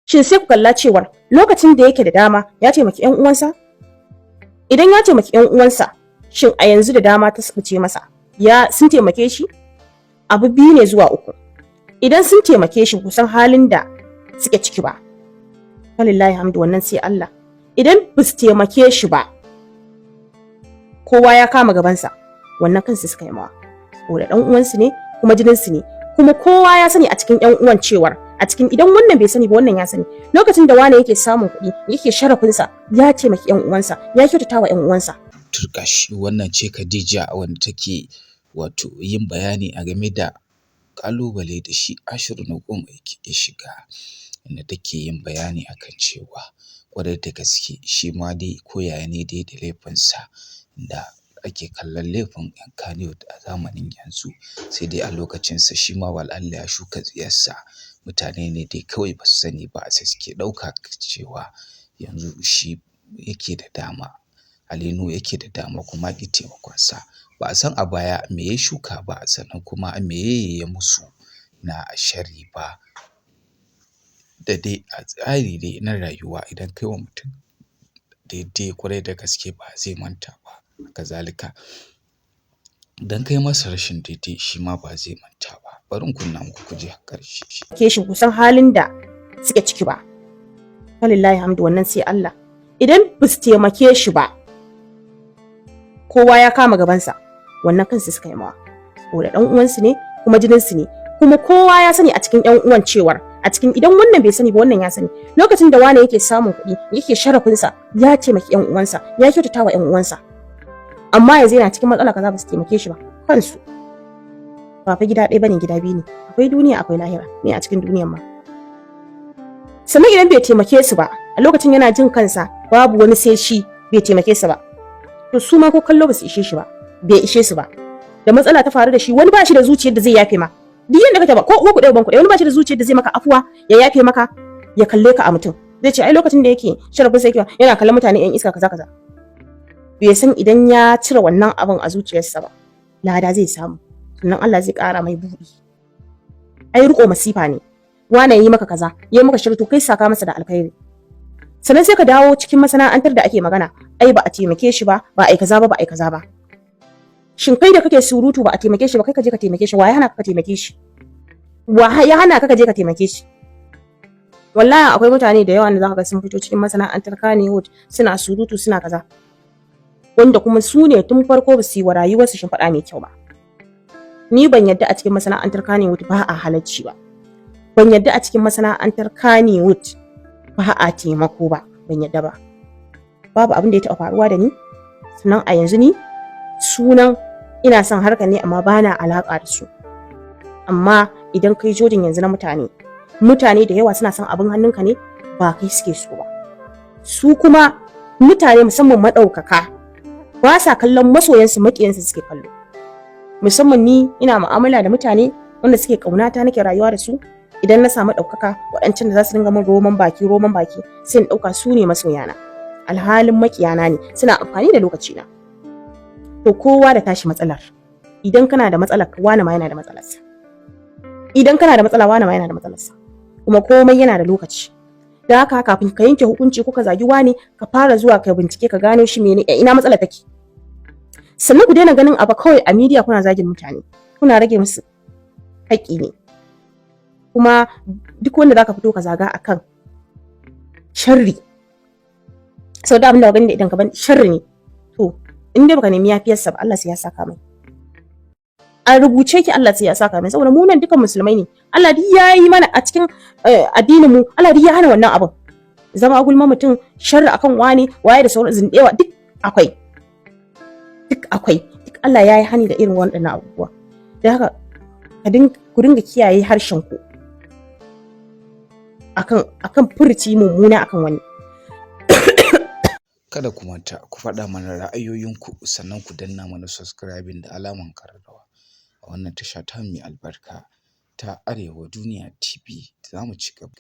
Shin sai ku kalla cewar lokacin da yake da dama ya taimaki ƴan uwansa? Idan ya taimaki ƴan uwansa, shin a yanzu da dama ta subuce masa, sun taimake shi? Abu biyu ne zuwa uku. Idan sun taimake shi kusan halin da suke ciki ba, walillahi hamdu, wannan sai Allah. Idan ba su taimake shi ba, kowa ya kama gabansa, wannan kansu suka yi mawa. Saboda ɗan uwansu ne kuma jininsu ne, kuma kowa ya sani a cikin ƴan uwan cewar idan wannan bai sani ba wannan ya sani. Lokacin da wane yake samun kuɗi yake sharafinsa, ya taimaki ƴan uwansa, ya kyautata wa ƴan uwansa. Turkashi wannan ce Khadija wanda take wato yin bayani a game da ƙalubale da shi Ashiru na Goma yake shiga, inda take yin bayani akan cewa ƙwarai da gaske shi ma dai ko yaya ne dai da laifinsa, da ake kallon laifin ƴan Kannywood a zamanin yanzu, sai dai a lokacinsa shi ma wal'alla ya shuka tsiyarsa. Mutane ne dai kawai ba su sani ba, sai suke ɗauka cewa yanzu shi yake da dama, Ali Nuhu yake da dama kuma ƙi taimakonsa. Ba a san a baya me ya shuka ba, sannan kuma me ya musu na sharri ba. Da dai a tsari dai na rayuwa, idan kai wa mutum daidai ƙwarai da gaske ba zai manta ba. Kazalika idan kai masa rashin daidai shi ma ba zai manta ba. Bari in kunna muku ku ji ƙarshe. Ke shi kusan halin da suke ciki ba, walillahi hamdu, wannan sai Allah. Idan ba su taimake shi ba, kowa ya kama gabansa, wannan kansu suka yi mawa. Saboda ɗan uwansu ne kuma jininsu ne, kuma kowa ya sani a cikin ƴan uwan cewar idan wannan bai sani ba wannan ya sani. Lokacin da wane yake samun kuɗi yake sharafinsa, ya taimaki ƴan uwansa, ya kyautata wa ƴan uwansa. Amma yanzu yana cikin matsala kaza ba su taimake shi ba, kansu. Ba fa gida ɗaya bane, gida biyu ne. Akwai duniya akwai lahira, ne a cikin duniyan ma. Sannan idan bai taimake su ba, a lokacin yana jin kansa babu wani sai shi, bai taimake su ba, to su ma ko kallo ba su ishe shi ba, bai ishe su ba. Da matsala ta faru da shi, wani ba shi da zuciyar da zai yafe ma. Duk yanda kake ba, ko ku ɗaya ban ku ɗaya, wani ba shi da zuciyar da zai maka afuwa, ya yafe maka, ya kalle ka a mutum. Zai ce ai lokacin da yake sharafin sa yake yana kallon mutane ƴan iska kaza kaza. Bai san idan ya cire wannan abin a zuciyarsa ba, lada zai samu, sannan Allah zai ƙara mai buɗi. Ai riƙo masifa ne. Wane ya yi maka kaza, ya yi maka shirto, kai saka masa da alkhairi. Sannan sai ka dawo cikin masana'antar da ake magana, ai ba a taimake shi ba, ba a yi kaza ba, ba a yi kaza ba. Shin kai da kake surutu ba a taimake shi ba, kai ka je ka taimake shi, wa ya hana ka taimake shi? Wa ya hana ka je ka taimake shi? Wallahi akwai mutane da yawa da zaka ga sun fito cikin masana'antar Kannywood suna surutu suna kaza, wanda kuma su ne tun farko ba su yi wa rayuwarsu shimfiɗa mai kyau ba. Ni ban yadda a cikin masana'antar Kannywood ba a halacci ba. Ban yadda a cikin masana'antar Kannywood ba a taimako ba, ban yadda ba. Babu abin da ya taɓa faruwa da ni, sannan a yanzu ni sunan ina son harkar ne amma bana alaƙa da su. Amma idan kai jojin yanzu na mutane da yawa suna son abin hannunka ne, ba kai suke so ba. Su kuma mutane musamman maɗaukaka ba sa kallon masoyansu, maƙiyansu suke kallo. Musamman ni ina mu'amala da mutane wanda suke ƙaunata, nake rayuwa da su. Idan na samu ɗaukaka, waɗancan da za su dinga min roman baki sai in ɗauka su ne masoyana, alhalin maƙiyana ne, suna amfani da lokacina. To kowa da tashi matsalar. Idan kana da matsala, wani ma yana da matsalarsa. Idan kana da matsala, wani ma yana da matsalarsa. Kuma komai yana da lokaci. Da haka kafin ka yanke hukunci ko ka zagi wani, ka fara zuwa ka bincike ka gano shi ina matsalar take. Sannan ku daina ganin abu kawai a media kuna zagin mutane, kuna rage musu haƙƙi ne. Kuma duk wanda zaka fito ka zaga akan sharri, sau da abin da gani da idan ka ban sharri ne, to in dai baka nemi yafiyarsa ba, Allah sai ya saka mai. A rubuce ki Allah sai ya saka mai, saboda mu nan dukan musulmai ne. Allah duk ya yi mana a cikin addinin mu, Allah duk ya hana wannan abin. Zama gulma mutum, sharri akan wani, waye da sauran zindewa, duk akwai. Duk Allah ya yi hani da irin waɗannan abubuwa. Da haka ku dinga kiyaye harshen ku akan furci mummuna akan wani. Kada ku manta ku faɗa mana ra'ayoyinku, sannan ku danna mana subscribing da alaman ƙararrawa a wannan tasha ta mai albarka ta Arewa Duniya TV. Za mu ci gaba.